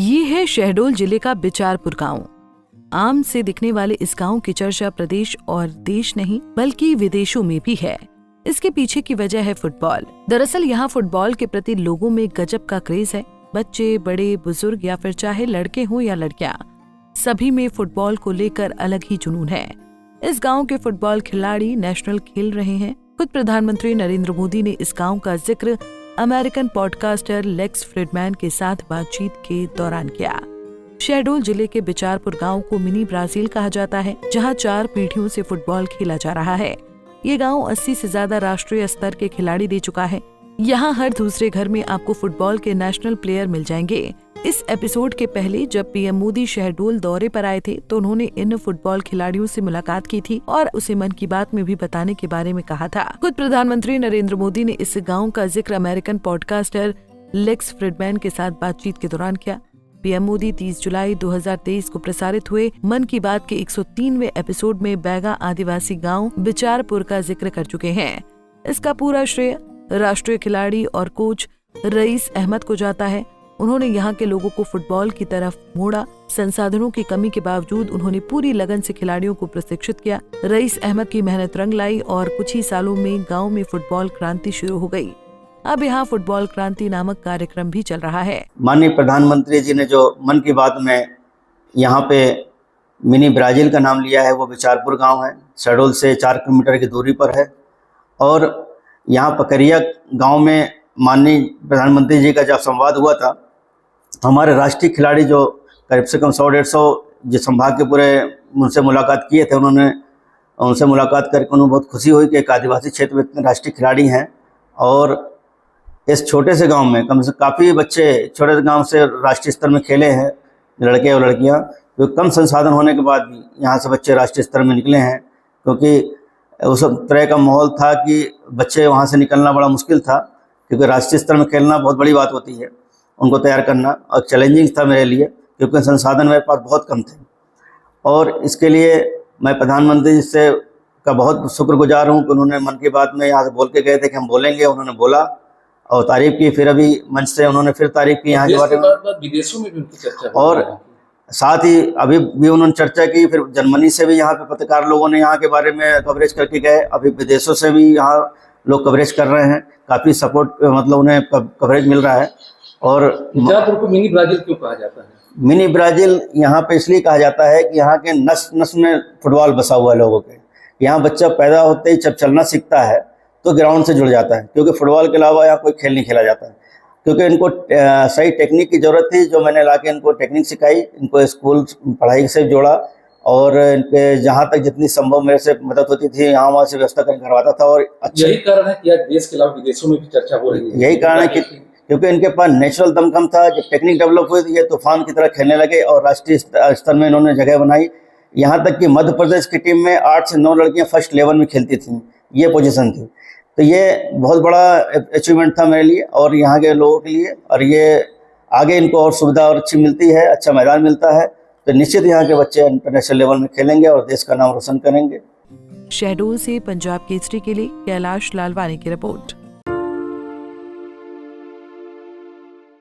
ये है शहडोल जिले का बिचारपुर गांव। आम से दिखने वाले इस गांव की चर्चा प्रदेश और देश नहीं बल्कि विदेशों में भी है। इसके पीछे की वजह है फुटबॉल। दरअसल यहाँ फुटबॉल के प्रति लोगों में गजब का क्रेज है। बच्चे, बड़े, बुजुर्ग या फिर चाहे लड़के हों या लड़कियां, सभी में फुटबॉल को लेकर अलग ही जुनून है। इस गांव के फुटबॉल खिलाड़ी नेशनल खेल रहे हैं। खुद प्रधानमंत्री नरेंद्र मोदी ने इस गांव का जिक्र अमेरिकन पॉडकास्टर लेक्स फ्रिडमैन के साथ बातचीत के दौरान किया। शहडोल जिले के बिचारपुर गांव को मिनी ब्राजील कहा जाता है, जहां 4 पीढ़ियों से फुटबॉल खेला जा रहा है। ये गांव 80 से ज्यादा राष्ट्रीय स्तर के खिलाड़ी दे चुका है। यहाँ हर दूसरे घर में आपको फुटबॉल के नेशनल प्लेयर मिल जाएंगे। इस एपिसोड के पहले जब पीएम मोदी शहडोल दौरे पर आए थे तो उन्होंने इन फुटबॉल खिलाड़ियों से मुलाकात की थी और उसे मन की बात में भी बताने के बारे में कहा था। खुद प्रधानमंत्री नरेंद्र मोदी ने इस गांव का जिक्र अमेरिकन पॉडकास्टर लेक्स फ्रिडमैन के साथ बातचीत के दौरान किया। पीएम मोदी 30 जुलाई 2023 को प्रसारित हुए मन की बात के 103वें एपिसोड में बैगा आदिवासी गांव बिचारपुर का जिक्र कर चुके हैं। इसका पूरा श्रेय राष्ट्रीय खिलाड़ी और कोच रईस अहमद को जाता है। उन्होंने यहाँ के लोगों को फुटबॉल की तरफ मोड़ा। संसाधनों की कमी के बावजूद उन्होंने पूरी लगन से खिलाड़ियों को प्रशिक्षित किया। रईस अहमद की मेहनत रंग लाई और कुछ ही सालों में गांव में फुटबॉल क्रांति शुरू हो गई। अब यहाँ फुटबॉल क्रांति नामक कार्यक्रम भी चल रहा है। माननीय प्रधानमंत्री जी ने जो मन की बात में यहाँ पे मिनी ब्राजील का नाम लिया है, वो बिचारपुर गांव है, शहडोल से 4 किलोमीटर की दूरी पर है। और यहाँ पकरिया गांव में माननीय प्रधानमंत्री जी का जब संवाद हुआ था, हमारे राष्ट्रीय खिलाड़ी जो करीब से कम 100-150 जिस संभाग के पूरे उनसे मुलाकात किए थे, उन्होंने उनसे मुलाकात करके उन्हें बहुत खुशी हुई कि एक आदिवासी क्षेत्र में इतने राष्ट्रीय खिलाड़ी हैं। और इस छोटे से गांव में कम से काफ़ी बच्चे छोटे से गांव से राष्ट्रीय स्तर में खेले हैं, लड़के और लड़कियां। तो कम संसाधन होने के बाद भी यहाँ से बच्चे राष्ट्रीय स्तर में निकले हैं, क्योंकि उस तरह का माहौल था कि बच्चे वहाँ से निकलना बड़ा मुश्किल था, क्योंकि राष्ट्रीय स्तर में खेलना बहुत बड़ी बात होती है। उनको तैयार करना और चैलेंजिंग था मेरे लिए, क्योंकि संसाधन मेरे पास बहुत कम थे। और इसके लिए मैं प्रधानमंत्री जी से का बहुत शुक्रगुजार हूँ कि उन्होंने मन की बात में यहाँ से बोल के गए थे कि हम बोलेंगे। उन्होंने बोला और तारीफ की, फिर अभी मंच से उन्होंने फिर तारीफ की यहाँ के बारे में। विदेशों में भी उनकी चर्चा और साथ ही अभी भी उन्होंने चर्चा की। फिर जर्मनी से भी यहाँ पे पत्रकार लोगों ने यहाँ के बारे में कवरेज करके गए। अभी विदेशों से भी यहाँ लोग कवरेज कर रहे हैं, काफ़ी सपोर्ट मतलब उन्हें कवरेज मिल रहा है। और बिचारपुर को मिनी ब्राजील क्यों कहा जाता है? मिनी ब्राजील यहाँ पे इसलिए कहा जाता है कि यहाँ के नस नस में फुटबॉल बसा हुआ है लोगों के। यहाँ बच्चा पैदा होते ही जब चलना सीखता है तो ग्राउंड से जुड़ जाता है, क्योंकि फुटबॉल के अलावा यहाँ कोई खेल नहीं खेला जाता है। क्योंकि इनको सही टेक्निक की ज़रूरत थी, जो मैंने लाके इनको टेक्निक सिखाई, इनको स्कूल पढ़ाई से जोड़ा और इनके जहाँ तक जितनी संभव मेरे से मदद होती थी यहाँ वहाँ से व्यवस्था कर करवाता था। और यही कारण है कि आज देश के अलावा विदेशों में भी चर्चा हो रही है। यही कारण है कि क्योंकि इनके पास नेचुरल दमखम था। जब टेक्निक डेवलप हुई तो ये तूफान की तरह खेलने लगे और राष्ट्रीय स्तर में इन्होंने जगह बनाई। यहाँ तक कि मध्य प्रदेश की टीम में 8 से 9 लड़कियाँ फर्स्ट 11 में खेलती थीं, ये पोजीशन थी। तो ये बहुत बड़ा अचीवमेंट था मेरे लिए और यहाँ के लोगों के लिए। और ये आगे इनको और सुविधा और अच्छी मिलती है, अच्छा मैदान मिलता है, तो निश्चित यहाँ के बच्चे इंटरनेशनल लेवल में खेलेंगे और देश का नाम रोशन करेंगे। शहडोल से पंजाब केसरी के लिए कैलाश लालवानी की रिपोर्ट।